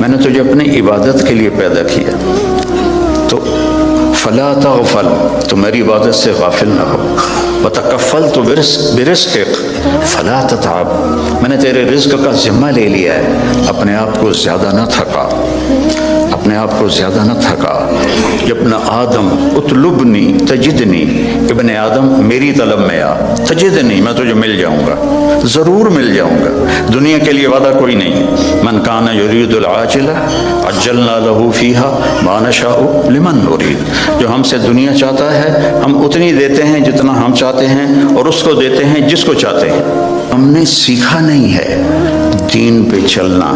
میں نے تجھے اپنی عبادت کے لیے پیدا کیا، تو فلا تغفل، تو میری عبادت سے غافل نہ ہو، وتکفلت برزقک فلا تتعب، میں نے تیرے رزق کا ذمہ لے لیا ہے، اپنے آپ کو زیادہ نہ تھکا، اپنے آپ کو زیادہ نہ تھکا۔ ابن آدم اطلبنی تجدنی، ابن آدم میری طلب میں آ، تجدنی، میں تجھے مل جاؤں گا، ضرور مل جاؤں گا، دنیا کے لیے وعدہ کوئی نہیں۔ من کان یرید العاجلہ عجلنا لہ فیہا ما نشاء لمن نرید، جو ہم سے دنیا چاہتا ہے ہم اتنی دیتے ہیں جتنا ہم چاہتے ہیں، اور اس کو دیتے ہیں جس کو چاہتے ہیں۔ ہم نے سیکھا نہیں ہے دین پہ چلنا،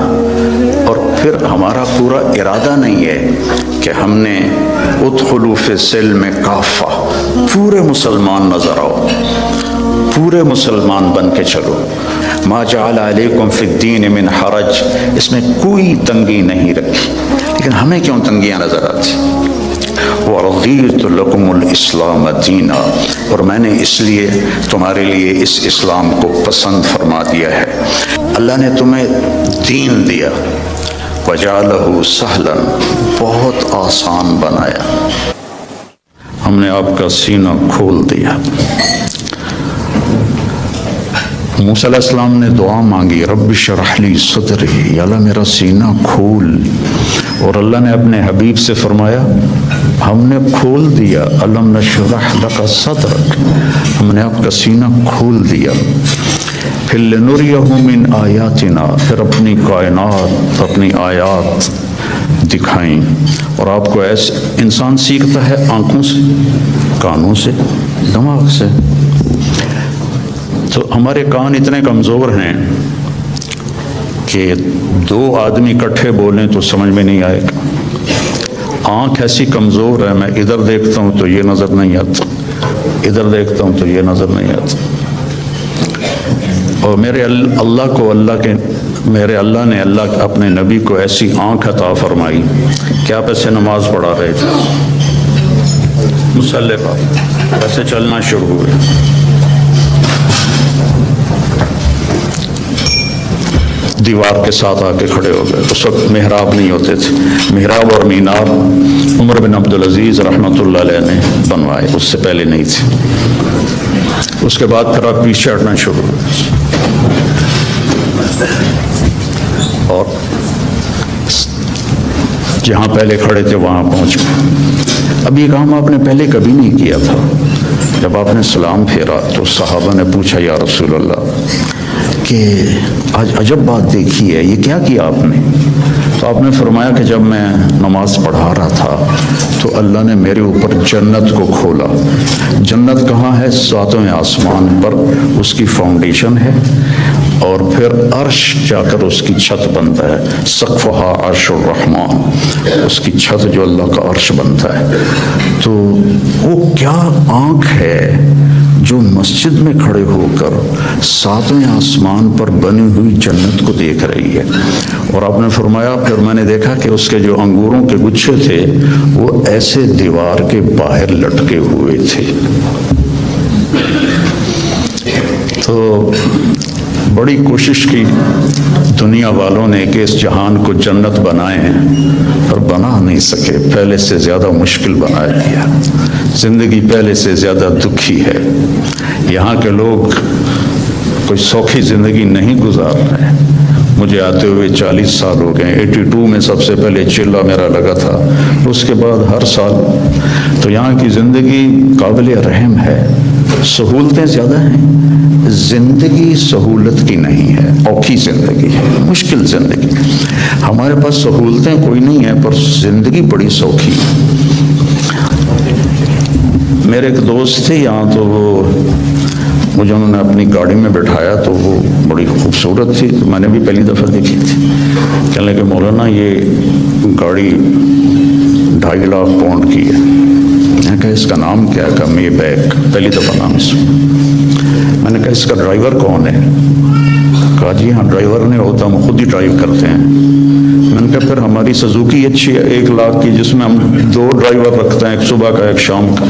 اور پھر ہمارا پورا ارادہ نہیں ہے کہ ہم نے ادخلوا فی السلم کافہ، پورے مسلمان نظر آؤ، پورے مسلمان بن کے چلو۔ ما جعل علیکم فی الدین من حرج، اس میں کوئی تنگی نہیں رکھی، لیکن ہمیں کیوں تنگیاں نظر آتی؟ وَرَضِيتُ لَكُمُ الْإِسْلَامَ دِينًا، اور میں نے اس لیے تمہارے لیے اس اسلام کو پسند فرما دیا ہے۔ اللہ نے تمہیں دین دیا، وَجَعَلَهُ سَهْلًا، بہت آسان بنایا، ہم نے آپ کا سینہ کھول دیا۔ موسیٰ علیہ السلام نے دعا مانگی، رب اشرح لی صدری، یا اللہ میرا سینہ کھول، اور اللہ نے اپنے حبیب سے فرمایا ہم نے کھول دیا، الم نشرح لک صدرک، ہم نے آپ کا سینہ کھول دیا۔ پھر لنریہ من آیاتنا، پھر اپنی کائنات، اپنی آیات دکھائیں، اور آپ کو ایسے انسان سیکھتا ہے آنکھوں سے، کانوں سے، دماغ سے، تو ہمارے کان اتنے کمزور ہیں کہ دو آدمی اکٹھے بولیں تو سمجھ میں نہیں آئے گا۔ آنکھ ایسی کمزور ہے، میں ادھر دیکھتا ہوں تو یہ نظر نہیں آتا، ادھر دیکھتا ہوں تو یہ نظر نہیں آتا۔ اور میرے اللہ نے اپنے نبی کو ایسی آنکھ عطا فرمائی کہ آپ ایسے نماز پڑھا رہے تھے، مصلی پر ایسے چلنا شروع ہوئے، دیوار کے ساتھ آ کے کھڑے ہو گئے۔ اس وقت محراب نہیں ہوتے تھے، محراب اور مینار عمر بن عبدالعزیز رحمۃ اللہ علیہ نے بنوائے، اس سے پہلے نہیں تھے۔ اس کے بعد پھر آپ پیچھے ہٹنا شروع ہوئے، اور جہاں پہلے کھڑے تھے وہاں پہنچ گئے۔ اب یہ کام آپ نے پہلے کبھی نہیں کیا تھا۔ جب آپ نے سلام پھیرا تو صحابہ نے پوچھا یا رسول اللہ کہ آج عجب بات دیکھی ہے، یہ کیا کیا آپ نے؟ تو آپ نے فرمایا کہ جب میں نماز پڑھا رہا تھا تو اللہ نے میرے اوپر جنت کو کھولا۔ جنت کہاں ہے؟ ساتویں آسمان پر، اس کی فاؤنڈیشن ہے، اور پھر عرش جا کر اس کی چھت بنتا ہے، سقفہا عرش الرحمن، اس کی چھت جو اللہ کا عرش بنتا ہے۔ تو وہ کیا آنکھ ہے جو مسجد میں کھڑے ہو کر ساتویں آسمان پر بنی ہوئی جنت کو دیکھ رہی ہے۔ اور آپ نے فرمایا پھر میں نے دیکھا کہ اس کے جو انگوروں کے گچھے تھے وہ ایسے دیوار کے باہر لٹکے ہوئے تھے۔ تو بڑی کوشش کی دنیا والوں نے کہ اس جہان کو جنت بنائیں، اور بنا نہیں سکے، پہلے سے زیادہ مشکل بنا دیا۔ زندگی پہلے سے زیادہ دکھی ہے، یہاں کے لوگ کوئی سوکھی زندگی نہیں گزار رہے۔ مجھے آتے ہوئے 40 سال ہو گئے، 82 میں سب سے پہلے چلہ میرا لگا تھا، اس کے بعد ہر سال۔ تو یہاں کی زندگی قابل رحم ہے، سہولتیں زیادہ ہیں، زندگی سہولت کی نہیں ہے، اوکھی زندگی ہے، مشکل زندگی۔ ہمارے پاس سہولتیں کوئی نہیں ہیں پر زندگی بڑی سوکھی۔ میرے ایک دوست تھے یہاں، تو وہ مجھے انہوں نے اپنی گاڑی میں بٹھایا، تو وہ بڑی خوبصورت تھی، میں نے بھی پہلی دفعہ دیکھی تھی۔ کہنے لگے مولانا یہ گاڑی 2.5 لاکھ پاؤنڈ کی ہے۔ میں نے کہا اس کا نام کیا ہے؟ کہا می بیک، پہلی دفعہ نام سنا۔ میں نے کہا اس کا ڈرائیور کون ہے؟ کہا جی ہاں ڈرائیور نہیں ہوتا، ہم خود ہی ڈرائیو کرتے ہیں۔ میں نے کہا پھر ہماری سزوکی اچھی ہے 1 لاکھ کی، جس میں ہم 2 ڈرائیور رکھتے ہیں، ایک صبح کا ایک شام کا،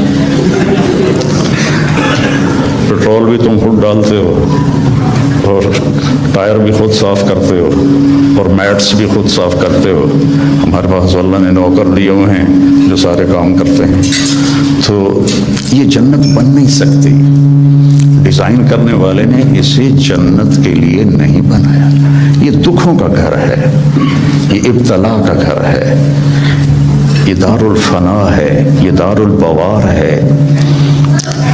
پیٹرول بھی تم خود ڈالتے ہو اور ٹائر بھی خود صاف کرتے ہو اور میٹس بھی خود صاف کرتے ہو. ہمارے پاس اللہ نے نوکر دیے ہوئے ہیں جو سارے کام کرتے ہیں. تو یہ جنت بن نہیں سکتی. ڈیزائن کرنے والے نے اسے جنت کے لیے نہیں بنایا. یہ دکھوں کا گھر ہے, یہ ابتلا کا گھر ہے, یہ دار الفنا ہے, یہ دار البوار ہے,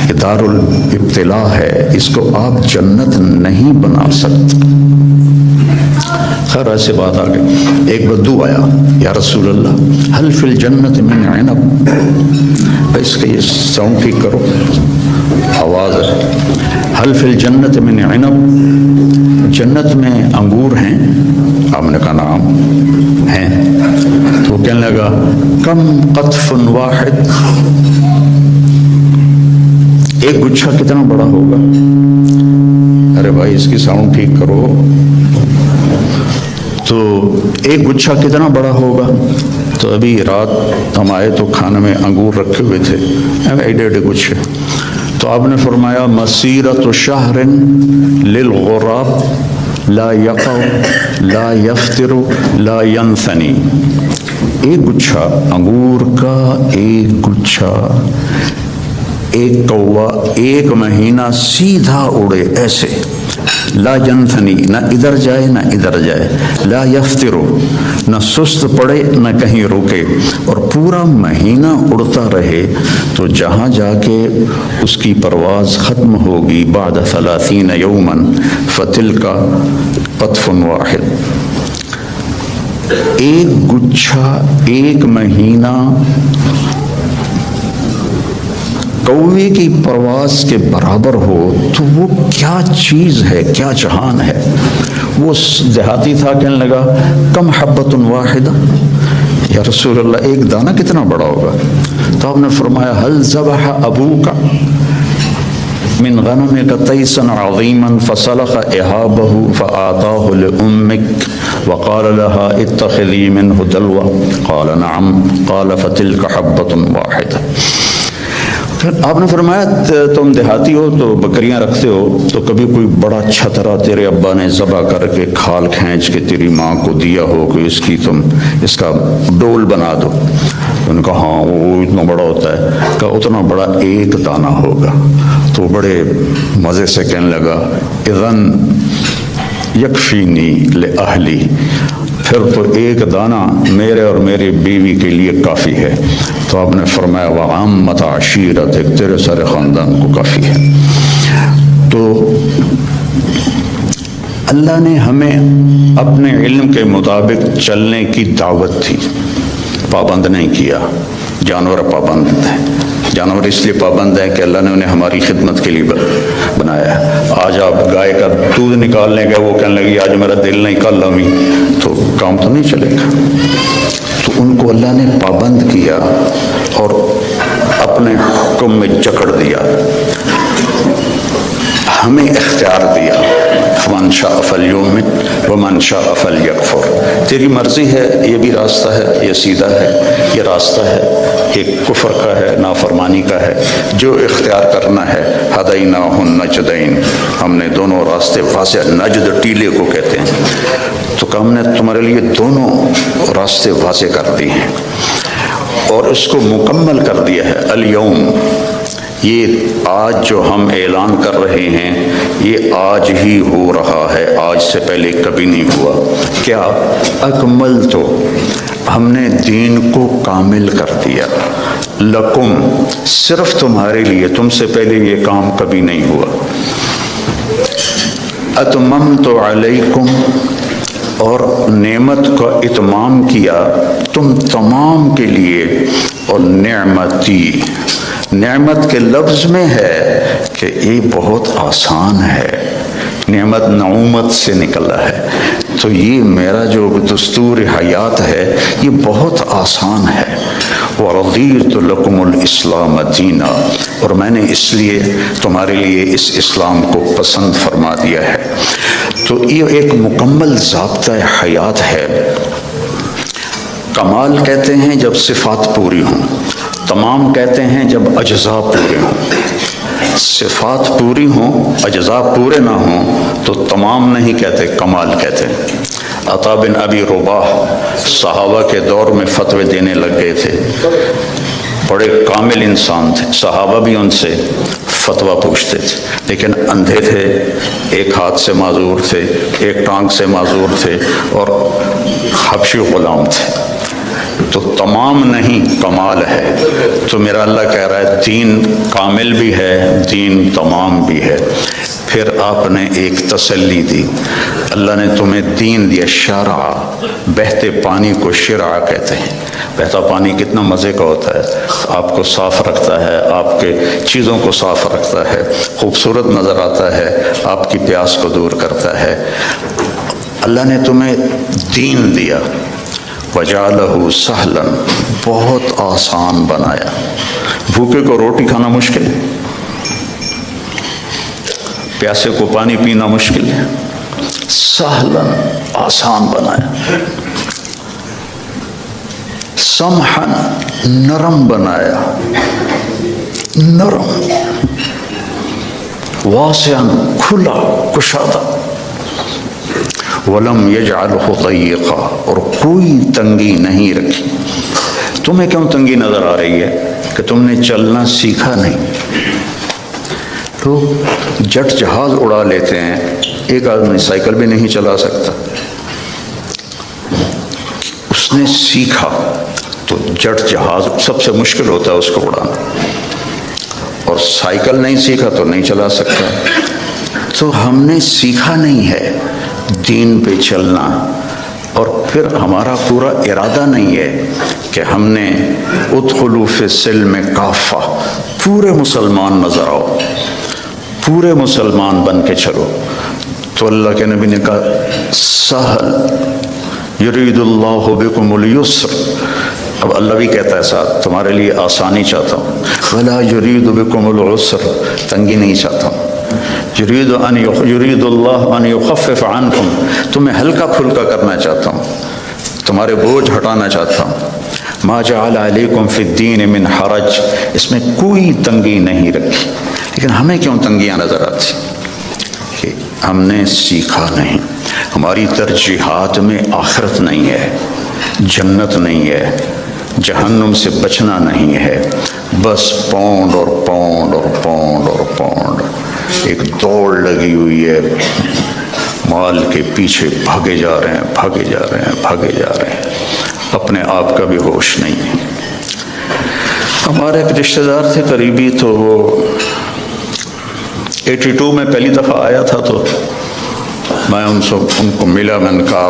یہ دار الابتلا ہے. اس کو آپ جنت نہیں بنا سکتے. خیر ایسے بات آ گئی. ایک بدو آیا, یا رسول اللہ حل فی الجنت من عنب. اس کا یہ ساؤنڈ ٹھیک کرو, آواز ہے. حل فی الجنت من عنب, جنت میں انگور ہیں؟ آپ نے کہا نعم ہیں. تو وہ کہنے لگا کم قطف واحد, ایک گچھا کتنا بڑا ہوگا؟ ارے بھائی اس کی ساؤنڈ ٹھیک کرو. تو ایک گچھا کتنا بڑا ہوگا؟ تو ابھی رات ہم آئے تو کھانے میں انگور رکھے ہوئے تھے, ایڈے گچھے. تو آپ نے فرمایا مسیرۃ شہر للغراب لا یقع لا یفطر لا ینثنی. ایک گچھا انگور کا, ایک گچھا, ایک کوا ایک مہینہ سیدھا اڑے ایسے, لا ینثنی, نہ ادھر جائے نہ ادھر جائے, لا یفتر, نہ سست پڑے نہ کہیں رکے, اور پورا مہینہ اڑتا رہے. تو جہاں جا کے اس کی پرواز ختم ہوگی بعد 30 یوما فتلک قطف واحد. ایک گچھا ایک مہینہ کوے کی پرواز کے برابر ہو تو وہ کیا چیز ہے, کیا جہان ہے. وہ دیہاتی تھا, کہنے لگا کم حبۃ واحدہ, یا رسول اللہ ایک دانہ کتنا بڑا ہوگا؟ تو آپ نے فرمایا حل ذبح ابوک من غنمک تیسا عظیما فسلخ احابہ فآتاہ لأمک وقال لها اتخذی منہ دلوہ قال نعم قال فتلک حبۃ واحدہ. آپ نے فرمایا تم دیہاتی ہو تو بکریاں رکھتے ہو, تو کبھی کوئی بڑا چھترا تیرے ابا نے ذبح کر کے کھال کھینچ کے تیری ماں کو دیا ہو کہ اس کی تم اس کا ڈول بنا دو. ان کا ہاں وہ اتنا بڑا ہوتا ہے, کہ اتنا بڑا ایک دانہ ہوگا. تو بڑے مزے سے کہنے لگا اذن یکفینی لأہلی, پھر تو ایک دانہ میرے اور میری بیوی کے لیے کافی ہے. تو آپ نے فرمایا وعامت عشیرتک, تیرے سارے خاندان کو کافی ہے. تو اللہ نے ہمیں اپنے علم کے مطابق چلنے کی دعوت تھی, پابند نہیں کیا. جانور پابند ہیں, جانور اس لیے پابند ہیں کہ اللہ نے انہیں ہماری خدمت کے لیے بنایا ہے. آج آپ گائے کا دودھ نکالنے گئے, وہ کہنے لگی آج میرا دل نہیں, کل امی, تو کام تو نہیں چلے گا. تو ان کو اللہ نے پابند کیا اور اپنے حکم میں جکڑ دیا, ہمیں اختیار دیا. فمن شاء فلیؤمن ومن شاء فلیکفر. تیری مرضی ہے, یہ بھی راستہ ہے, یہ سیدھا ہے, یہ راستہ ہے, ایک کفر کا ہے, نافرمانی کا ہے. جو اختیار کرنا ہے ہدیناہ النجدین, ہم نے دونوں راستے واضح, نجد ٹیلے کو کہتے ہیں. تو ہم نے تمہارے لیے دونوں راستے واضح کر دی ہیں اور اس کو مکمل کر دیا ہے. الیوم, یہ آج جو ہم اعلان کر رہے ہیں یہ آج ہی ہو رہا ہے, آج سے پہلے کبھی نہیں ہوا. کیا اکمل, تو ہم نے دین کو کامل کر دیا. لکم, صرف تمہارے لیے, تم سے پہلے یہ کام کبھی نہیں ہوا. اتممت علیکم, اور نعمت کا اتمام کیا تم تمام کے لیے. اور نعمتی, نعمت کے لفظ میں ہے کہ یہ بہت آسان ہے. نعمت نعومت سے نکلا ہے, تو یہ میرا جو دستور حیات ہے یہ بہت آسان ہے. وَرَضِيتُ لَكُمُ الْإِسْلَامَ دِينًا, اور میں نے اس لیے تمہارے لیے اس اسلام کو پسند فرما دیا ہے. تو یہ ایک مکمل ضابطہ حیات ہے. کمال کہتے ہیں جب صفات پوری ہوں, تمام کہتے ہیں جب اجزاء پورے ہوں. صفات پوری ہوں, اجزاء پورے نہ ہوں تو تمام نہیں کہتے، کمال کہتے ہیں۔ عطا بن ابی رباح صحابہ کے دور میں فتوے دینے لگ گئے تھے، بڑے کامل انسان تھے، صحابہ بھی ان سے فتویٰ پوچھتے تھے، لیکن اندھے تھے، ایک ہاتھ سے معذور تھے، ایک ٹانگ سے معذور تھے، اور حبشی غلام تھے۔ تو تمام نہیں، کمال ہے۔ تو میرا اللہ کہہ رہا ہے دین کامل بھی ہے، دین تمام بھی ہے۔ پھر آپ نے ایک تسلی دی، اللہ نے تمہیں دین دیا، شرع، بہتے پانی کو شرع کہتے ہیں۔ بہتا پانی کتنا مزے کا ہوتا ہے، آپ کو صاف رکھتا ہے، آپ کے چیزوں کو صاف رکھتا ہے، خوبصورت نظر آتا ہے، آپ کی پیاس کو دور کرتا ہے۔ اللہ نے تمہیں دین دیا، وجعلہ سہلا، بہت آسان بنایا۔ بھوکے کو روٹی کھانا مشکل ہے، پیاسے کو پانی پینا مشکل ہے، سہلا، آسان بنایا۔ سمحا، نرم بنایا، نرم، واسعا، کھلا، کشادہ، ولم یجعلہ ضیقا، اور کوئی تنگی نہیں رکھی۔ تمہیں کیوں تنگی نظر آ رہی ہے؟ کہ تم نے چلنا سیکھا نہیں۔ لوگ جٹ جہاز اڑا لیتے ہیں، ایک آدمی سائیکل بھی نہیں چلا سکتا۔ اس نے سیکھا تو جٹ جہاز سب سے مشکل ہوتا ہے اس کو اڑانا، اور سائیکل نہیں سیکھا تو نہیں چلا سکتا۔ تو ہم نے سیکھا نہیں ہے دین پہ چلنا، اور پھر ہمارا پورا ارادہ نہیں ہے کہ ہم نے ادخلوا فی السلم کافہ، پورے مسلمان نظر آؤ، پورے مسلمان بن کے چلو۔ تو اللہ کے نبی نے کہا سہل، یرید اللہ بکم الیسر، اب اللہ بھی کہتا ہے ساتھ تمہارے لیے آسانی چاہتا ہوں، ولا یرید بکم العسر، تنگی نہیں چاہتا ہوں، یرید اللہ ان یخفف عنکم، تمہیں ہلکا پھلکا کرنا چاہتا ہوں، تمہارے بوجھ ہٹانا چاہتا ہوں۔ ما جعل علیکم فی الدین من حرج، اس میں کوئی تنگی نہیں رکھی۔ لیکن ہمیں کیوں تنگیاں نظر آتی؟ کہ ہم نے سیکھا نہیں، ہماری ترجیحات میں آخرت نہیں ہے، جنت نہیں ہے، جہنم سے بچنا نہیں ہے، بس پاؤنڈ اور پاؤنڈ اور پاؤنڈ اور پاؤنڈ، ایک دوڑ لگی ہوئی ہے، مال کے پیچھے بھاگے جا رہے ہیں، بھاگے جا رہے ہیں، بھاگے جا رہے ہیں، اپنے آپ کا بھی ہوش نہیں ہے۔ ہمارے ایک رشتہ دار تھے قریبی، تو وہ 82 میں پہلی دفعہ آیا تھا، تو میں ان کو ملا، میں نے کہا،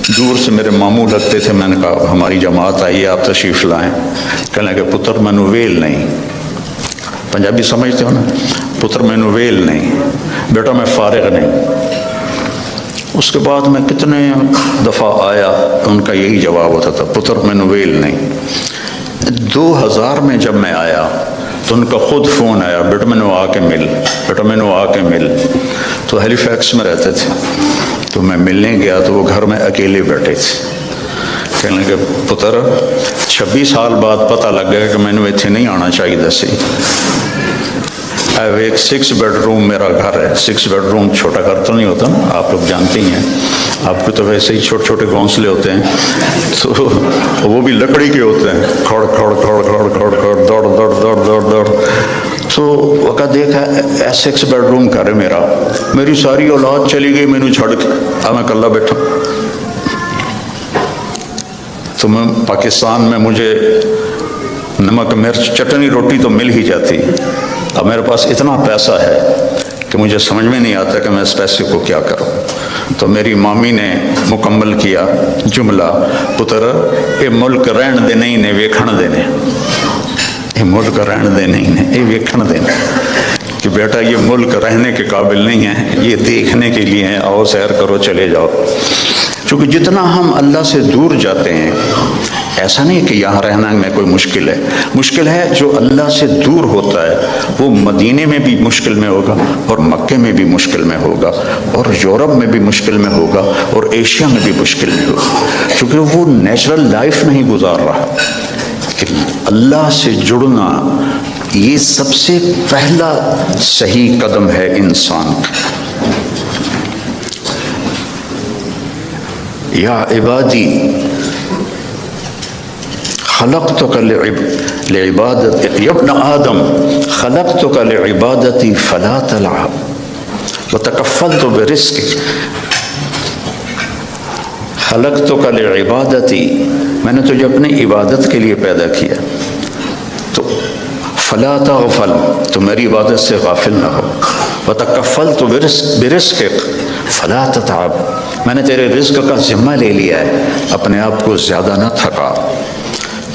دور سے میرے ماموں لگتے تھے، میں نے کہا ہماری جماعت آئی ہے، آپ تشریف لائیں۔ کہنے لگے پتر مینو ویل نہیں، پنجابی سمجھتے ہو نا، پتر مینو ویل نہیں، بیٹا میں فارغ نہیں۔ اس کے بعد میں کتنے دفعہ آیا، ان کا یہی جواب ہوتا تھا، پتر مینو ویل نہیں۔ 2000 میں جب میں آیا تو ان کا خود فون آیا، بیٹا مینو آ کے مل، بیٹا مینو آ کے مل۔ تو ہیلی فیکس میں رہتے تھے، تو میں ملنے گیا تو وہ گھر میں اکیلے بیٹھے تھے۔ کہنے لگے پتر 26 سال بعد پتہ لگ گیا کہ میں نے اتنے نہیں آنا چاہیے سی۔ ایک 6 بیڈ روم میرا گھر ہے، 6 بیڈ روم چھوٹا گھر تو نہیں ہوتا نا، آپ لوگ جانتے ہی ہیں، آپ کو تو ویسے ہی چھوٹے چھوٹے گھونسلے ہوتے ہیں، تو وہ بھی لکڑی کے ہوتے ہیں، کھڑ کھڑ کھڑ کھڑ کھڑ کھڑ دوڑ دوڑ دوڑ دوڑ دوڑ۔ تو وقت دیکھا 6 بیڈ روم گھر ہے میرا، میری ساری اولاد چلی گئی مینو چھڑ کے، اب میں کلا بیٹھا۔ تو میں پاکستان میں مجھے نمک مرچ چٹنی روٹی تو مل ہی جاتی، اب میرے پاس اتنا پیسہ ہے کہ مجھے سمجھ میں نہیں آتا کہ میں اس پیسے کو کیا کروں۔ تو میری مامی نے مکمل کیا جملہ، پتر یہ ملک رہن دے نہیں نے ویکھن دینے، یہ ملک رہن دے نہیں نے یہ ویکھن دینے، کہ بیٹا یہ ملک رہنے کے قابل نہیں ہے، یہ دیکھنے کے لیے ہیں، آؤ سیر کرو چلے جاؤ۔ چونکہ جتنا ہم اللہ سے دور جاتے ہیں، ایسا نہیں کہ یہاں رہنا میں کوئی مشکل ہے، مشکل ہے جو اللہ سے دور ہوتا ہے وہ مدینے میں بھی مشکل میں ہوگا، اور مکے میں بھی مشکل میں ہوگا، اور یورپ میں بھی مشکل میں ہوگا، اور ایشیا میں بھی مشکل میں ہوگا، کیونکہ وہ نیچرل لائف نہیں گزار رہا۔ کہ اللہ سے جڑنا یہ سب سے پہلا صحیح قدم ہے انسان کا۔ یا عبادی خلقتک لعبادت یا ابن آدم خلقتک لعبادتی فلا تلعب وتکفلت برزقک، خلقتک لعبادتی، میں نے تجھے اپنی عبادت کے لیے پیدا کیا، تو فلا تغفل، تو میری عبادت سے غافل نہ ہو، وتکفلت برزقک فلا تتعب، میں نے تیرے رزق کا ذمہ لے لیا ہے، اپنے آپ کو زیادہ نہ تھکا،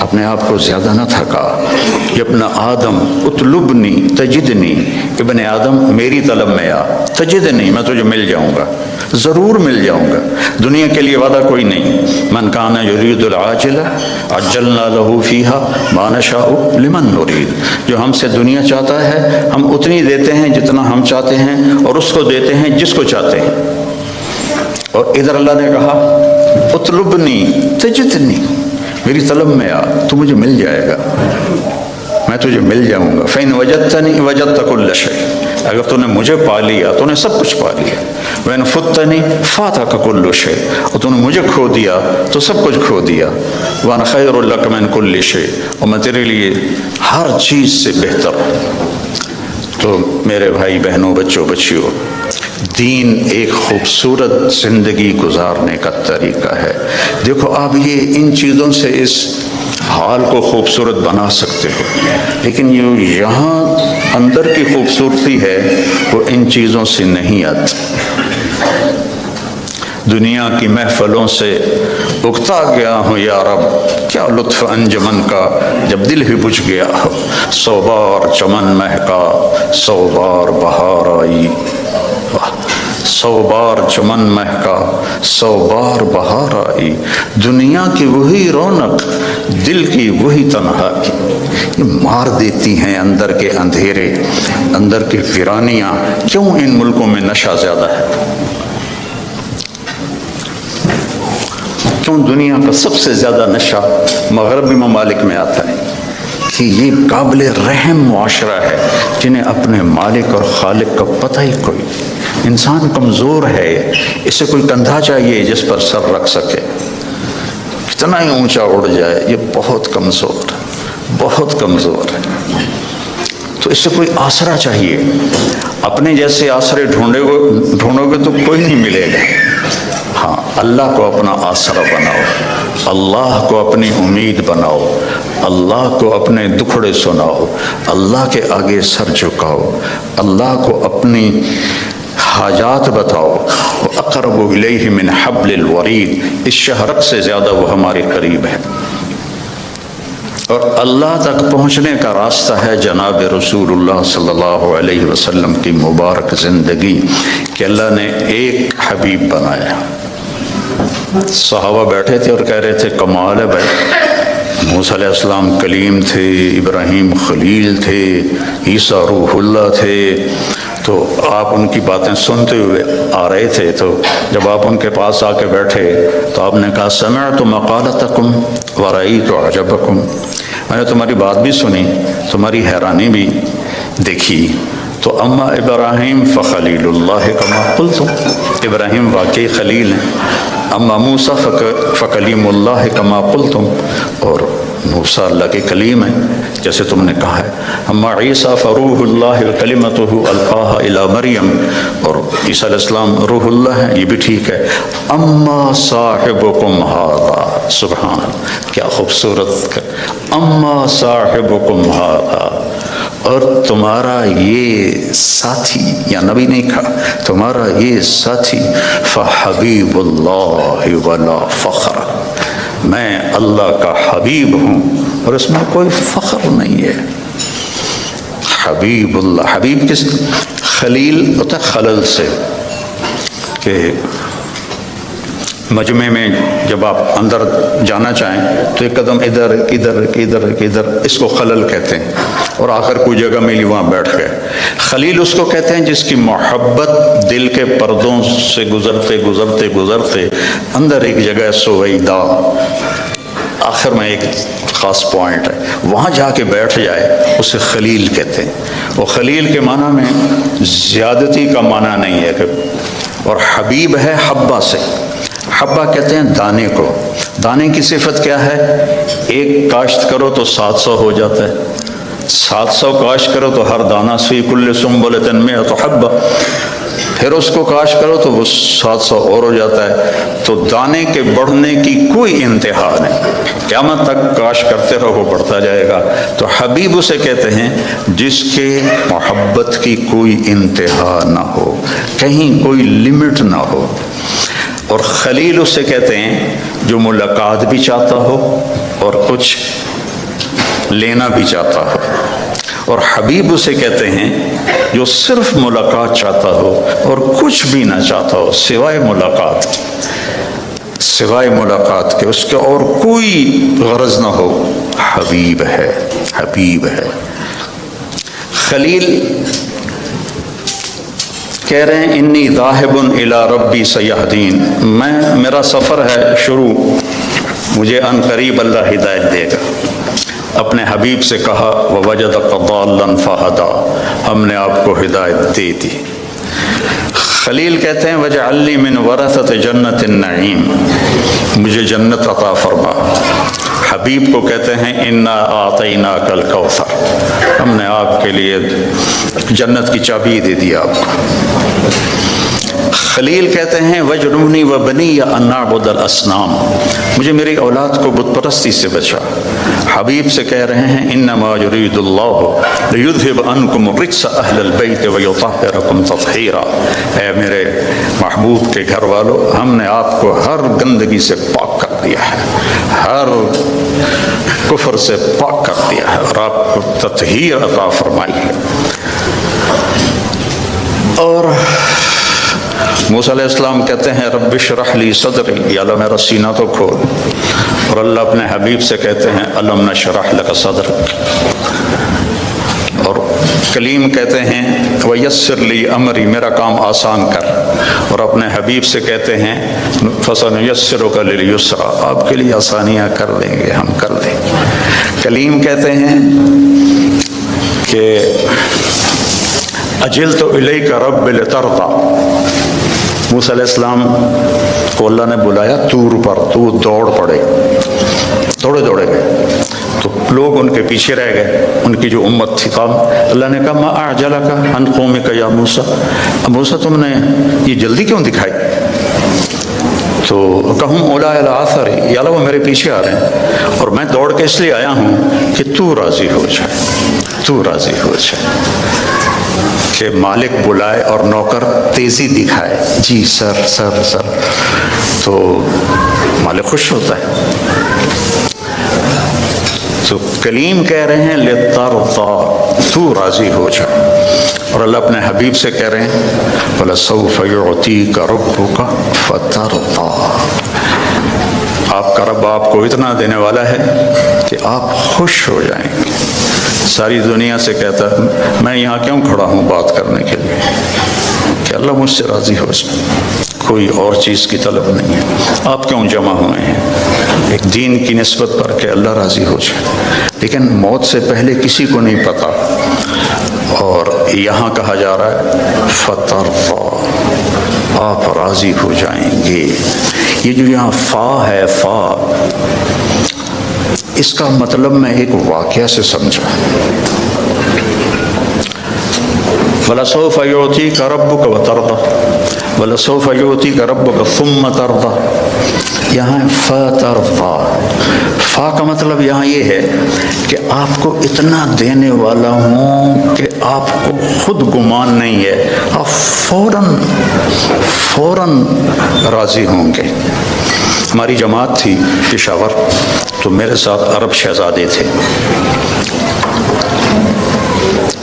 اپنے آپ کو زیادہ نہ تھکا۔ ابن آدم اطلبنی تجدنی، ابن آدم میری طلب میں آ، تجدنی، میں تجھے مل جاؤں گا، ضرور مل جاؤں گا۔ دنیا کے لیے وعدہ کوئی نہیں، من کان یرید العاجلہ عجلنا لہ فیہا ما نشاء لمن نرید، جو ہم سے دنیا چاہتا ہے ہم اتنی دیتے ہیں جتنا ہم چاہتے ہیں، اور اس کو دیتے ہیں جس کو چاہتے ہیں۔ اور ادھر اللہ نے کہا اطلبنی تجدنی، میری طلب میں آ، تو مجھے مل جائے گا، میں تجھے مل جاؤں گا۔ فَإِنْ وَجَدْتَنِي وَجَدْتَ كُلَّ شَيْءٍ، اگر تو نے مجھے پا لیا تو نے سب کچھ پا لیا۔ وَإِنْ فُتَّنِي فَاتَكَ كُلُّ شَيْءٍ، اور تو نے مجھے کھو دیا تو سب کچھ کھو دیا۔ وَأَنَا خَيْرٌ لَكَ مِنْ كُلِّ شَيْءٍ، اور میں تیرے لیے ہر چیز سے بہتر ہوں۔ تو میرے بھائی بہنوں، بچوں بچیوں، دین ایک خوبصورت زندگی گزارنے کا طریقہ ہے۔ دیکھو آپ یہ ان چیزوں سے اس حال کو خوبصورت بنا سکتے ہو، لیکن یہ یہاں اندر کی خوبصورتی ہے وہ ان چیزوں سے نہیں آتی۔ دنیا کی محفلوں سے اگتا گیا ہوں یا رب، کیا لطف انجمن کا جب دل ہی بجھ گیا ہو۔ 100 بار چمن مہکا 100 بار بہار آئی، 100 بار چمن مہکا 100 بار بہار آئی، دنیا کی وہی رونق دل کی وہی تنہائی، یہ مار دیتی ہیں اندر کے اندھیرے، اندر کی ویرانیاں۔ کیوں ان ملکوں میں نشہ زیادہ ہے؟ کیوں دنیا کا سب سے زیادہ نشہ مغربی ممالک میں آتا ہے؟ کہ یہ قابل رحم معاشرہ ہے جنہیں اپنے مالک اور خالق کا پتہ ہی کوئی۔ انسان کمزور ہے، اسے کوئی کندھا چاہیے جس پر سر رکھ سکے، کتنا ہی اونچا اڑ جائے، یہ بہت کمزور ہے، بہت کمزور ہے۔ تو اس سے کوئی آسرا چاہیے، اپنے جیسے آسرے ڈھونڈو گے تو کوئی نہیں ملے گا۔ ہاں، اللہ کو اپنا آسرا بناؤ، اللہ کو اپنی امید بناؤ، اللہ کو اپنے دکھڑے سناؤ، اللہ کے آگے سر جھکاؤ، اللہ کو اپنی حاجات بتاؤ۔ اقرب الیہ من حبل الورید، اس شہرک سے زیادہ وہ ہمارے قریب ہے۔ اور اللہ تک پہنچنے کا راستہ ہے جناب رسول اللہ صلی اللہ علیہ وسلم کی مبارک زندگی، کہ اللہ نے ایک حبیب بنایا۔ صحابہ بیٹھے تھے اور کہہ رہے تھے کمال ہے بھائی، موسیٰ علیہ السلام کلیم تھے، ابراہیم خلیل تھے، عیسیٰ روح اللہ تھے۔ تو آپ ان کی باتیں سنتے ہوئے آ رہے تھے، تو جب آپ ان کے پاس آ کے بیٹھے تو آپ نے کہا سمعت مقالتکم ورأیت عجبکم، میں نے تمہاری بات بھی سنی، تمہاری حیرانی بھی دیکھی۔ تو اما ابراہیم فخلیل اللہ کما قلتم، ابراہیم واقعی خلیل ہیں۔ اما موسیٰ فکلیم اللہ کما قلتم، اور موسیٰ اللہ کے کلیم ہیں جیسے تم نے کہا ہے۔ اما عیسیٰ فروح اللہ وکلمتہ القاہا الی مریم، اور عیسیٰ علیہ السلام روح اللہ ہیں، یہ بھی ٹھیک ہے۔ اما صاحبکم ھذا، سبحان اللہ، کیا خوبصورت، اما صاحبکم ھذا، اور تمہارا یہ ساتھی، یا نبی نے کہا تمہارا یہ ساتھی، فحبیب اللہ ولا فخر، میں اللہ کا حبیب ہوں اور اس میں کوئی فخر نہیں ہے۔ حبیب اللہ، حبیب کس، خلیل ہوتا ہے خلل سے، کہ مجمع میں جب آپ اندر جانا چاہیں تو ایک قدم ادھر ادھر ادھر ادھر، اس کو خلل کہتے ہیں، اور آخر کوئی جگہ ملی وہاں بیٹھ گئے۔ خلیل اس کو کہتے ہیں جس کی محبت دل کے پردوں سے گزرتے گزرتے گزرتے اندر ایک جگہ سویدہ، آخر میں ایک خاص پوائنٹ ہے، وہاں جا کے بیٹھ جائے، اسے خلیل کہتے ہیں۔ وہ خلیل کے معنی میں زیادتی کا معنی نہیں ہے، اور حبیب ہے حبہ سے، حبہ کہتے ہیں دانے کو. دانے کی صفت کیا ہے؟ ایک کاشت کرو تو 700 ہو جاتا ہے. 700 کاشت کرو تو ہر دانہ فی کل سنبلۃ 100 حبہ. پھر اس کو کاشت کرو تو وہ 700 اور ہو جاتا ہے. تو دانے کے بڑھنے کی کوئی انتہا نہیں. قیامت تک کاشت کرتے رہو وہ بڑھتا جائے گا. تو حبیب اسے کہتے ہیں جس کے محبت کی کوئی انتہا نہ ہو، کہیں کوئی لمٹ نہ ہو. اور خلیل اسے کہتے ہیں جو ملاقات بھی چاہتا ہو اور کچھ لینا بھی چاہتا ہو. اور حبیب اسے کہتے ہیں جو صرف ملاقات چاہتا ہو اور کچھ بھی نہ چاہتا ہو سوائے ملاقات کے، اس کے اور کوئی غرض نہ ہو. حبیب ہے، حبیب ہے. خلیل کہہ رہے ہیں انی ذاہب الی ربی سیہدین، میرا سفر ہے شروع، مجھے ان قریب اللہ ہدایت دے گا. اپنے حبیب سے کہا وَوَجَدَكَ ضَالًّا فَهَدَىٰ، ہم نے آپ کو ہدایت دے دی. خلیل کہتے ہیں وَاجْعَلْ لِي مِنْ وَرَثَةِ جَنَّةِ النَّعِيمِ، مجھے جنت عطا فرما. حبیب کو کہتے ہیں اِنَّا أَعْطَيْنَاكَ الْكَوْثَرَ، ہم نے آپ کے لیے جنت کی چابی دے دی آپ کو. خلیل کہتے ہیں وَاجْنُبْنِي وَبَنِيَّ أَن نَّعْبُدَ الْأَصْنَامَ، مجھے میری اولاد کو بت پرستی سے بچا. حبیب سے کہہ رہے ہیں انما یرید اللہ لیذھب عنکم الرجس اہل البیت ویطہرکم تطہیرا، اے میرے محبوب کے گھر والو، ہم نے آپ کو ہر گندگی سے پاک کر دیا ہے، ہر کفر سے پاک کر دیا ہے اور آپ کو تطہیر عطا فرمائی ہے. اور موسیٰ علیہ السلام کہتے ہیں رب اشرح لی صدری، یا اللہ میرا سینہ تو کھول. اور اللہ اپنے حبیب سے کہتے ہیں الم نشرح لک صدرک. اور کلیم کہتے ہیں ویسر لی امری، میرا کام آسان کر. اور اپنے حبیب سے کہتے ہیں فسنیسرک للیسرا، آپ کے لیے آسانیاں کر دیں گے، ہم کر دیں گے. کلیم کہتے ہیں کہ اجلت الیک رب لترضی، موسیٰ علیہ السلام کو اللہ نے بلایا طور پر، تو دوڑ پڑے، دوڑے گئے. تو لوگ ان کے پیچھے رہ گئے، ان کی جو امت تھی. اللہ نے کہا ما اعجلک عن قومک یا موسیٰ، موسیٰ تم نے یہ جلدی کیوں دکھائی؟ تو کہوں اولیٰ علی آثری، یا اللہ وہ میرے پیچھے آ رہے ہیں اور میں دوڑ کے اس لیے آیا ہوں کہ تو راضی ہو جائے، تو راضی ہو جائے. کہ مالک بلائے اور نوکر تیزی دکھائے، جی سر سر سر، تو مالک خوش ہوتا ہے. تو کلیم کہہ رہے ہیں لِتَرْضَىٰ، تو راضی ہو جائے. اور اللہ اپنے حبیب سے کہہ رہے ہیں وَلَسَوْفَ يُعْطِيكَ رَبُّكَ فَتَرْضَىٰ، آپ کا رب آپ کو اتنا دینے والا ہے کہ آپ خوش ہو جائیں گے. ساری دنیا سے کہتا ہے میں یہاں کیوں کھڑا ہوں بات کرنے کے لیے کہ اللہ مجھ سے راضی ہو جائے، کوئی اور چیز کی طلب نہیں ہے. آپ کیوں جمع ہوئے ہیں؟ ایک دین کی نسبت پر کہ اللہ راضی ہو جائے. لیکن موت سے پہلے کسی کو نہیں پتا، اور یہاں کہا جا رہا ہے فترضیٰ، آپ راضی ہو جائیں گے. یہ جو یہاں فا ہے، فا، اس کا مطلب میں ایک واقعہ سے سمجھا. وَلَسَوْفَ يُعْطِيكَ رَبُّكَ وَتَرْضَىٰ وَلَسَوْفَ يُعْطِيكَ رَبُّكَ ثُمَّ تَرْضَىٰ. یہاں فَتَرْضَىٰ، فا کا مطلب یہاں یہ ہے کہ آپ کو اتنا دینے والا ہوں کہ آپ کو خود گمان نہیں ہے، آپ فوراً راضی ہوں گے. ہماری جماعت تھی پشاور، تو میرے ساتھ عرب شہزادے تھے.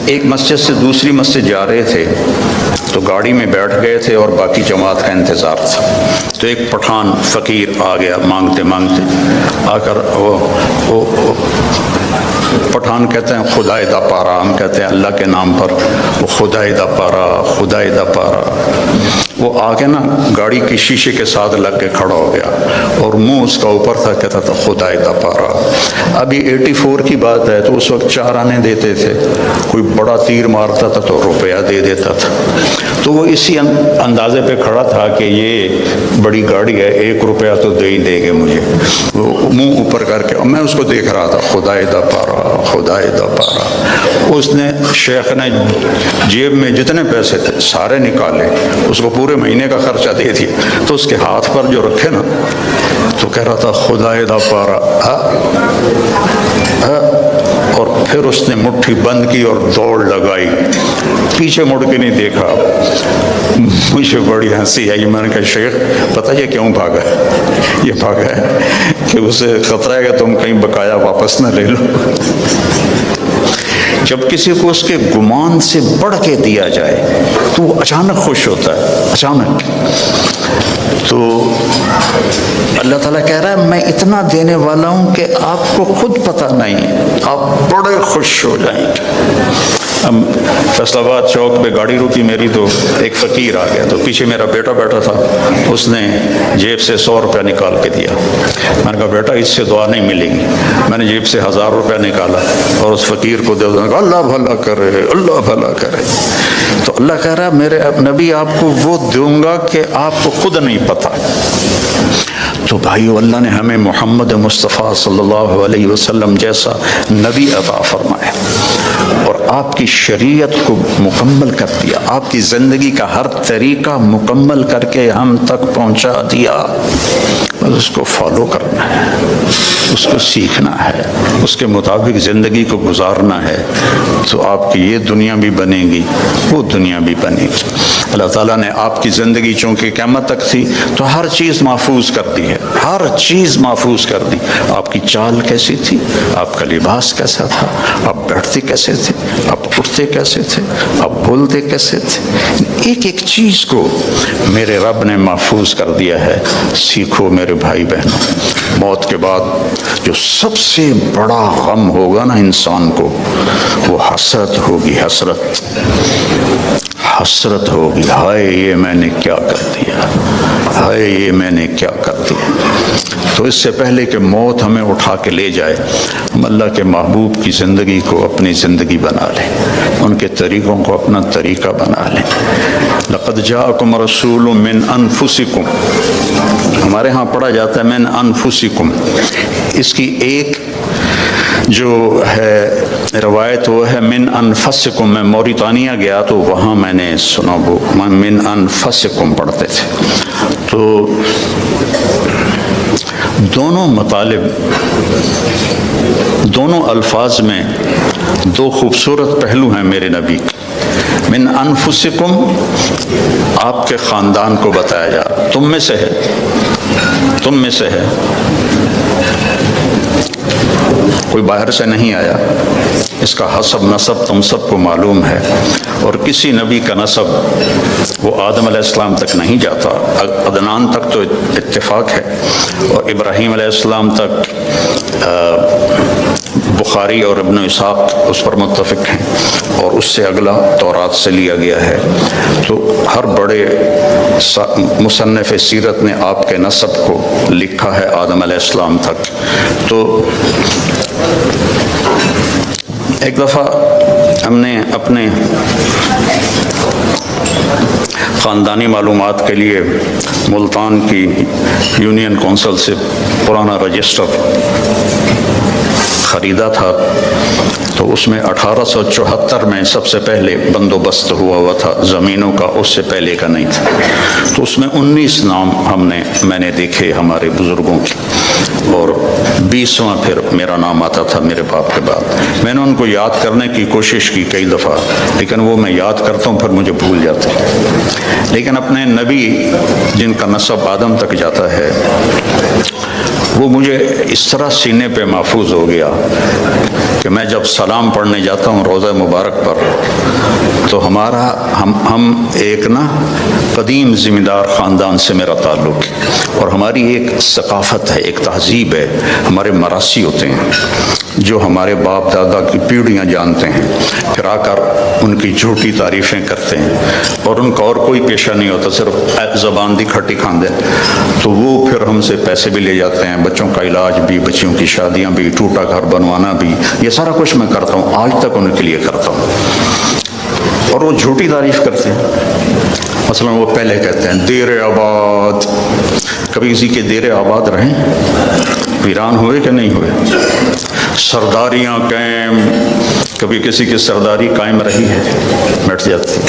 ایک مسجد سے دوسری مسجد جا رہے تھے تو گاڑی میں بیٹھ گئے تھے اور باقی جماعت کا انتظار تھا. تو ایک پٹھان فقیر آ گیا مانگتے آ کر وہ پٹھان کہتے ہیں خدائے دا پارا، ہم کہتے ہیں اللہ کے نام پر، وہ خدائے دا پارا، خدائے دا پارا. وہ آ کے نا گاڑی کی شیشے کے ساتھ لگ کے کھڑا ہو گیا اور منہ اس کا اوپر تھا، کہتا تھا خدا دا پارا۔ ابھی 84 کی بات ہے، تو اس وقت 4 آنے دیتے تھے، کوئی بڑا تیر مارتا تھا تو روپیہ دے دیتا تھا، تو وہ اسی اندازے پہ کھڑا تھا کہ یہ بڑی گاڑی ہے، 1 روپیہ تو دے ہی دے گے مجھے۔ وہ منہ اوپر کر کے، میں اس کو دیکھ رہا تھا، خدا دا پارا، خدا دا پارا۔ اس نے، شیخ نے جیب میں جتنے پیسے تھے سارے نکالے، اس کو پورے مہینے کا خرچہ دے دیا، تو اس کے ہاتھ پر جو رکھے نا تو کہہ رہا تھا خدا دا پارا، اور پھر اس نے مٹھی بند کی اور دوڑ لگائی، پیچھے مڑ کے نہیں دیکھا۔ مجھے بڑی ہنسی آئی، میں نے کہا شیخ پتہ یہ کیوں بھاگا ہے؟ یہ بھاگا ہے کہ اسے خطرہ ہے کہ تم کہیں بقایا واپس نہ لے لو۔ جب کسی کو اس کے گمان سے بڑھ کے دیا جائے تو وہ اچانک خوش ہوتا ہے، اچانک۔ تو اللہ تعالیٰ کہہ رہا ہے میں اتنا دینے والا ہوں کہ آپ کو خود پتہ نہیں، آپ بڑے خوش ہو جائیں گے۔ ہم فیصل آباد چوک پہ گاڑی روکی میری، تو ایک فقیر آ گیا، تو پیچھے میرا بیٹا بیٹھا تھا، اس نے جیب سے 100 روپیہ نکال کے دیا۔ میں نے کہا بیٹا اس سے دعا نہیں ملے گی۔ میں نے جیب سے 1000 روپیہ نکالا اور اس فقیر کو دے دیا، اللہ بھلا کرے، اللہ بھلا کرے۔ تو اللہ کہہ رہا ہے میرے نبی آپ کو وہ دوں گا کہ آپ کو خود نہیں پتہ۔ تو بھائیو، اللہ نے ہمیں محمد مصطفیٰ صلی اللہ علیہ وسلم جیسا نبی عطا فرمایا اور آپ کی شریعت کو مکمل کر دیا، آپ کی زندگی کا ہر طریقہ مکمل کر کے ہم تک پہنچا دیا۔ بس اس کو فالو کرنا ہے، اس کو سیکھنا ہے، اس کے مطابق زندگی کو گزارنا ہے، تو آپ کی یہ دنیا بھی بنے گی، وہ دنیا بھی بنے گی۔ اللہ تعالیٰ نے آپ کی زندگی چونکہ قیامت تک تھی تو ہر چیز محفوظ کر دی ہے، ہر چیز محفوظ کر دی۔ آپ کی چال کیسی تھی، آپ کا لباس کیسا تھا، آپ بیٹھتے کیسے تھے، آپ اٹھتے کیسے تھے، آپ بولتے کیسے تھے، ایک ایک چیز کو میرے رب نے محفوظ کر دیا ہے۔ سیکھو میرے بھائی بہنوں، موت کے بعد جو سب سے بڑا غم ہوگا نا انسان کو، وہ حسرت ہوگی، حسرت، حسرت ہوگی، ہائے یہ میں نے کیا کر دیا، ہائے یہ میں نے کیا کر دیا۔ تو اس سے پہلے کہ موت ہمیں اٹھا کے لے جائے، ہم اللہ کے محبوب کی زندگی کو اپنی زندگی بنا لیں، ان کے طریقوں کو اپنا طریقہ بنا لیں۔ لقد جاءکم رسول من انفسکم، ہمارے ہاں پڑھا جاتا ہے من انفسکم، اس کی ایک جو ہے روایت وہ ہے من انفسکم۔ میں موریتانیہ گیا تو وہاں میں نے سنا وہ من انفسکم پڑھتے تھے۔ تو دونوں مطالب، دونوں الفاظ میں 2 خوبصورت پہلو ہیں میرے نبی کے۔ من انفسکم، آپ کے خاندان کو بتایا جا رہا، تم میں سے ہے، تم میں سے ہے، کوئی باہر سے نہیں آیا، اس کا حسب نسب تم سب کو معلوم ہے، اور کسی نبی کا نسب وہ آدم علیہ السلام تک نہیں جاتا، عدنان تک تو اتفاق ہے، اور ابراہیم علیہ السلام تک بخاری اور ابن اسحاق اس پر متفق ہیں، اور اس سے اگلا تورات سے لیا گیا ہے۔ تو ہر بڑے مصنف سیرت نے آپ کے نسب کو لکھا ہے آدم علیہ السلام تک۔ تو ایک دفعہ ہم نے اپنے خاندانی معلومات کے لیے ملتان کی یونین کونسل سے پرانا رجسٹر خریدا تھا، تو اس میں 1874 میں سب سے پہلے بندوبست ہوا تھا زمینوں کا، اس سے پہلے کا نہیں تھا۔ تو اس میں 19 نام میں نے دیکھے ہمارے بزرگوں کے، اور 20واں پھر میرا نام آتا تھا میرے باپ کے بعد۔ میں نے ان کو یاد کرنے کی کوشش کی کئی دفعہ، لیکن وہ میں یاد کرتا ہوں پھر مجھے بھول جاتے ہیں۔ لیکن اپنے نبی جن کا نسب آدم تک جاتا ہے، وہ مجھے اس طرح سینے پہ محفوظ ہو گیا کہ میں جب سلام پڑھنے جاتا ہوں روضہ مبارک پر تو ہم ایک نا قدیم زمیندار خاندان سے میرا تعلق ہے، اور ہماری ایک ثقافت ہے، ایک تہذیب ہے، ہمارے مراسی ہوتے ہیں جو ہمارے باپ دادا کی پیڑھیاں جانتے ہیں، پھر آ کر ان کی جھوٹی تعریفیں کرتے ہیں، اور ان کا اور کوئی پیشہ نہیں ہوتا، صرف زبان دی کھٹی کھاندے، تو وہ پھر ہم سے پیسے بھی لے جاتے ہیں، بچوں کا علاج بھی، بچیوں کی شادیاں بھی، ٹوٹا گھر بنوانا بھی، یہ سارا کچھ میں کرتا ہوں، آج تک ان کے لیے کرتا ہوں، اور وہ جھوٹی تعریف کرتے ہیں۔ مثلا وہ پہلے کہتے ہیں دیر آباد، کبھی کسی کے دیر آباد رہیں، ویران ہوئے کہ نہیں ہوئے؟ سرداریاں قائم، کبھی کسی کی سرداری قائم رہی ہے؟ مٹ جاتی،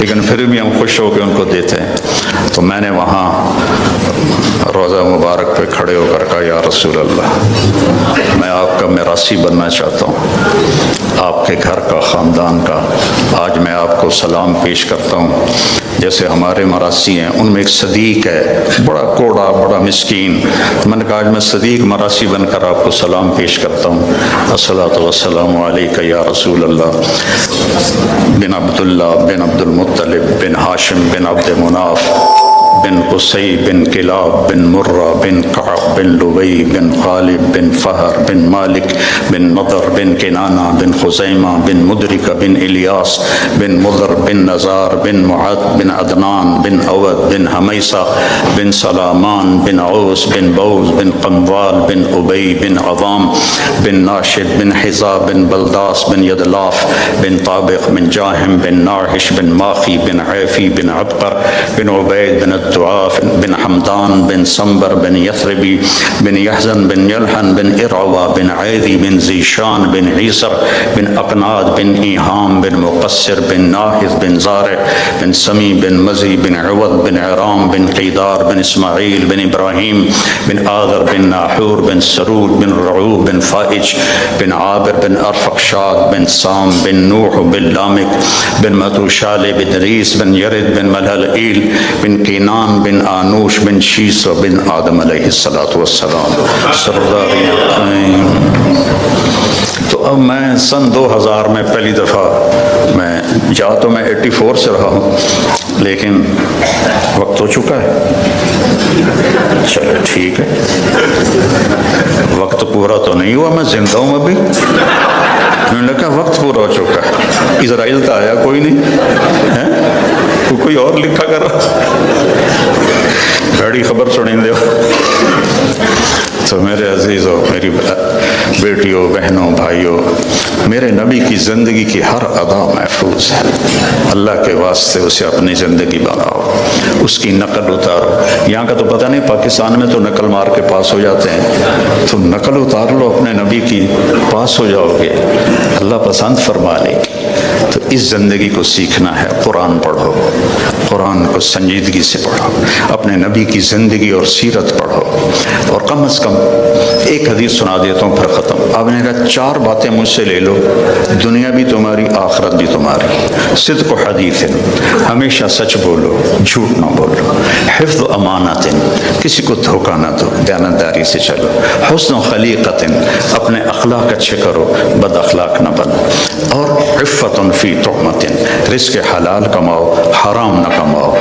لیکن پھر بھی ہم خوش ہو کے ان کو دیتے ہیں۔ تو میں نے وہاں روضہ مبارک پہ کھڑے ہو کر کہا یا رسول اللہ، میں آپ کا میراثی بننا چاہتا ہوں، آپ کے گھر کا، خاندان کا، آج میں آپ کو سلام پیش کرتا ہوں۔ جیسے ہمارے مراسی ہیں، ان میں ایک صدیق ہے، بڑا کوڑا، بڑا مسکین، میں نے کہا آج میں صدیق مراسی بن کر آپ کو سلام پیش کرتا ہوں، الصلاۃ والسلام علیک یا رسول اللہ بن عبداللہ بن عبد المطلب بن ہاشم بن عبد مناف بن قصی بن کلاب بن مرہ بن کعب بن لبی بن غالب بن فہر بن مالک بن نضر بن کنانہ بن خزیمہ بن مدرکہ بن الیاس بن مضر بن نزار بن معد بن عدنان بن عود بن حمیسہ بن سلامان بن عوس بن بوز بن قنوال بن ابی بن عظام بن ناشد بن حزا بن بلداس بن یدلاف بن طابق بن جاہم بن ناحش بن ماخی بن عیفی بن عبقر بن عبید بن الدعاف بن حمدان بن سنبر بن یثربی بن یحزن بن یلحن بن ارعوا بن عیدی بن زیشان بن عیسر بن اقناد بن ایہام بن مقصر بن ناحث بن زارع بن سمی بن مزی بن عوض بن عرام بن قیدار بن اسماعیل بن ابراہیم بن آذر بن ناحور بن سرود بن رعوب بن فائج بن عابر بن ارفقشاد بن سام بن نوح بن لامک بن متوشال بن ریس بن یرد بن ملحلئیل بن کینان بن آنوش بن شیس بن آدم علیہ السلام سرداریاں قائم۔ تو اب میں سن 2000 میں پہلی دفعہ میں تو میں 84 سے رہا ہوں، لیکن وقت ہو چکا ہے، چلو ٹھیک ہے، وقت پورا تو نہیں ہوا، میں زندہ ہوں ابھی، میں نے کہا وقت پورا ہو چکا ہے، اسرائیل کا آیا کوئی نہیں ہے، کوئی اور لکھا کرا، بڑی خبر سنیں دے۔ تو میرے عزیزوں، میری بیٹیوں، بہنوں، بھائیوں، میرے نبی کی زندگی کی ہر ادا محفوظ ہے، اللہ کے واسطے اسے اپنی زندگی بناؤ، اس کی نقل اتارو۔ یہاں کا تو پتہ نہیں، پاکستان میں تو نقل مار کے پاس ہو جاتے ہیں، تو نقل اتار لو اپنے نبی کی، پاس ہو جاؤ گے، اللہ پسند فرما لے گی۔ تو اس زندگی کو سیکھنا ہے، قرآن پڑھو، قرآن کو سنجیدگی سے پڑھو، اپنے نبی کی زندگی اور سیرت پڑھو، اور کم از کم ایک حدیث سنا دیتا ہوں پھر ختم۔ آپ نے کہا 4 باتیں مجھ سے لے لو، دنیا بھی تمہاری، آخرت بھی تمہاری۔ صدق و حدیث، ہمیشہ سچ بولو، جھوٹ نہ بولو۔ حفظ و امانت، کسی کو دھوکہ نہ دو، دیانتداری سے چلو۔ حسن و خلیقت، اپنے اخلاق اچھے کرو، بد اخلاق نہ بنو۔ اور عفت فی تہمت، رزق حلال کماؤ، حرام نہ کماؤ۔